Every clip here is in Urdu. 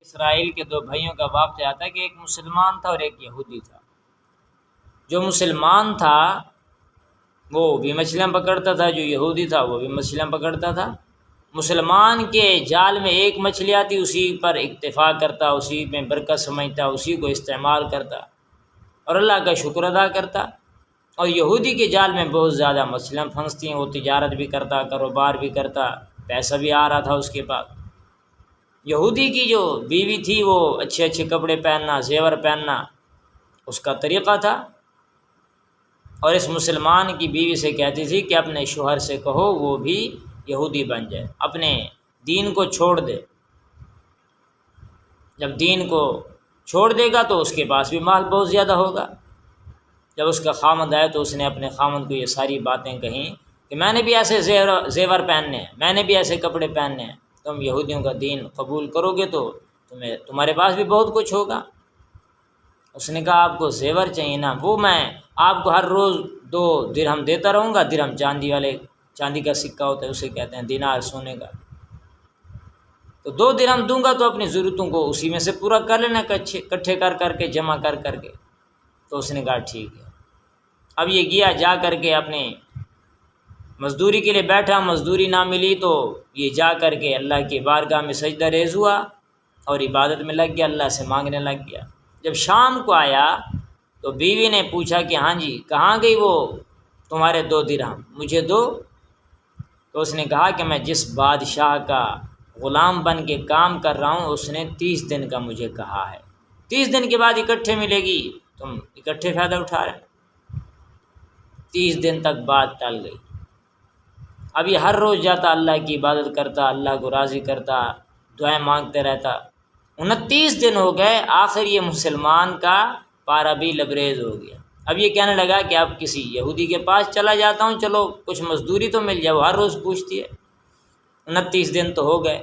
اسرائیل کے دو بھائیوں کا واقعہ آتا ہے کہ ایک مسلمان تھا اور ایک یہودی تھا۔ جو مسلمان تھا وہ بھی مچھلیاں پکڑتا تھا، جو یہودی تھا وہ بھی مچھلیاں پکڑتا تھا۔ مسلمان کے جال میں ایک مچھلی آتی، اسی پر اکتفا کرتا، اسی میں برکت سمجھتا، اسی کو استعمال کرتا اور اللہ کا شکر ادا کرتا۔ اور یہودی کے جال میں بہت زیادہ مچھلیاں پھنستی ہیں، وہ تجارت بھی کرتا، کاروبار بھی کرتا، پیسہ بھی آ رہا تھا اس کے پاس۔ یہودی کی جو بیوی تھی وہ اچھے اچھے کپڑے پہننا، زیور پہننا اس کا طریقہ تھا، اور اس مسلمان کی بیوی سے کہتی تھی کہ اپنے شوہر سے کہو وہ بھی یہودی بن جائے، اپنے دین کو چھوڑ دے۔ جب دین کو چھوڑ دے گا تو اس کے پاس بھی مال بہت زیادہ ہوگا۔ جب اس کا خامند آیا تو اس نے اپنے خامند کو یہ ساری باتیں کہیں کہ میں نے بھی ایسے زیور پہننے ہیں، میں نے بھی ایسے کپڑے پہننے ہیں، تم یہودیوں کا دین قبول کرو گے تو تمہارے پاس بھی بہت کچھ ہوگا۔ اس نے کہا آپ کو زیور چاہیے نا، وہ میں آپ کو ہر روز 2 درہم دیتا رہوں گا۔ درہم چاندی کا سکہ ہوتا ہے، اسے کہتے ہیں دینار، سونے کا۔ تو 2 درہم دوں گا تو اپنی ضرورتوں کو اسی میں سے پورا کر لینا، اکٹھے کر کے جمع کر کے۔ تو اس نے کہا ٹھیک ہے۔ اب یہ گیا، جا کر کے اپنے مزدوری کے لیے بیٹھا، مزدوری نہ ملی تو یہ جا کر کے اللہ کی بارگاہ میں سجدہ ریز ہوا اور عبادت میں لگ گیا، اللہ سے مانگنے لگ گیا۔ جب شام کو آیا تو بیوی نے پوچھا کہ ہاں جی کہاں گئی وہ تمہارے 2 درہم، مجھے دو۔ تو اس نے کہا کہ میں جس بادشاہ کا غلام بن کے کام کر رہا ہوں اس نے 30 دن کا مجھے کہا ہے، 30 دن کے بعد اکٹھے ملے گی، تم اکٹھے فائدہ اٹھا رہے۔ 30 دن تک بات ٹل گئی۔ اب یہ ہر روز جاتا، اللہ کی عبادت کرتا، اللہ کو راضی کرتا، دعائیں مانگتے رہتا۔ 29 دن ہو گئے، آخر یہ مسلمان کا پارا بھی لبریز ہو گیا۔ اب یہ کہنے لگا کہ اب کسی یہودی کے پاس چلا جاتا ہوں، چلو کچھ مزدوری تو مل جائے، وہ ہر روز پوچھتی ہے۔ 29 دن تو ہو گئے،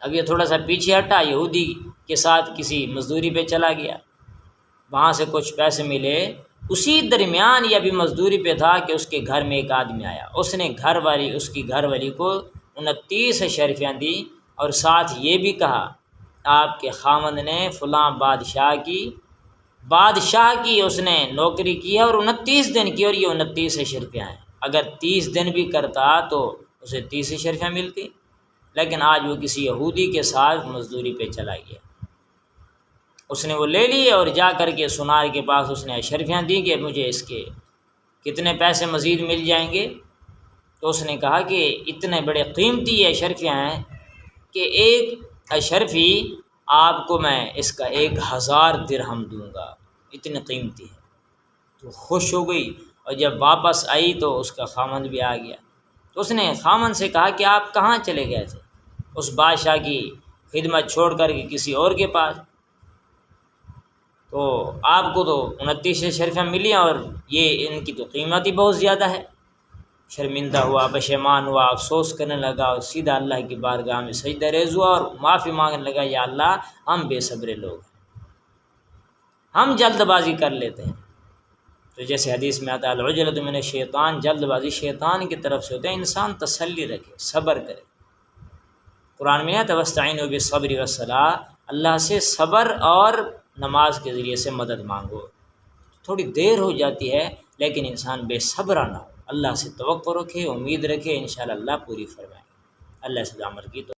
اب یہ تھوڑا سا پیچھے ہٹا، یہودی کے ساتھ کسی مزدوری پہ چلا گیا، وہاں سے کچھ پیسے ملے۔ اسی درمیان یہ ابھی مزدوری پہ تھا کہ اس کے گھر میں ایک آدمی آیا، اس نے اس کی گھر والی کو 29 اشرفیاں دی اور ساتھ یہ بھی کہا آپ کے خامند نے فلاں بادشاہ کی اس نے نوکری کی ہے اور 29 دن کی، اور یہ 29 اشرفیاں ہیں، اگر 30 دن بھی کرتا تو اسے 30 اشرفیاں ملتی، لیکن آج وہ کسی یہودی کے ساتھ مزدوری پہ چلا گیا۔ اس نے وہ لے لی اور جا کر کے سونار کے پاس اس نے اشرفیاں دی کہ مجھے اس کے کتنے پیسے مزید مل جائیں گے۔ تو اس نے کہا کہ اتنے بڑے قیمتی یہ اشرفیاں ہیں کہ ایک اشرفی آپ کو میں اس کا 1000 درہم دوں گا، اتنی قیمتی ہے۔ تو خوش ہو گئی، اور جب واپس آئی تو اس کا خامند بھی آ گیا۔ تو اس نے خامند سے کہا کہ آپ کہاں چلے گئے تھے؟ اس بادشاہ کی خدمت چھوڑ کر کے کسی اور کے پاس، تو آپ کو تو 29 اشرفیاں ملی اور یہ ان کی تو قیمت ہی بہت زیادہ ہے۔ شرمندہ ہوا، پشیمان ہوا، افسوس کرنے لگا اور سیدھا اللہ کی بارگاہ میں سجدہ ریز ہوا اور معافی مانگنے لگا، یا اللہ ہم بے صبر لوگ ہیں، ہم جلد بازی کر لیتے ہیں۔ تو جیسے حدیث میں آتا ہے العجلۃ من الشیطان، جلد بازی شیطان کی طرف سے ہوتا ہے۔ انسان تسلی رکھے، صبر کرے۔ قرآن میں آتا ہے واستعینوا بالصبر والصلاۃ، اللہ سے صبر اور نماز کے ذریعے سے مدد مانگو۔ تھوڑی دیر ہو جاتی ہے لیکن انسان بے صبر نہ ہو، اللہ سے توقع رکھے، امید رکھے، انشاءاللہ اللہ پوری فرمائے۔ اللہ سے عمل کی تو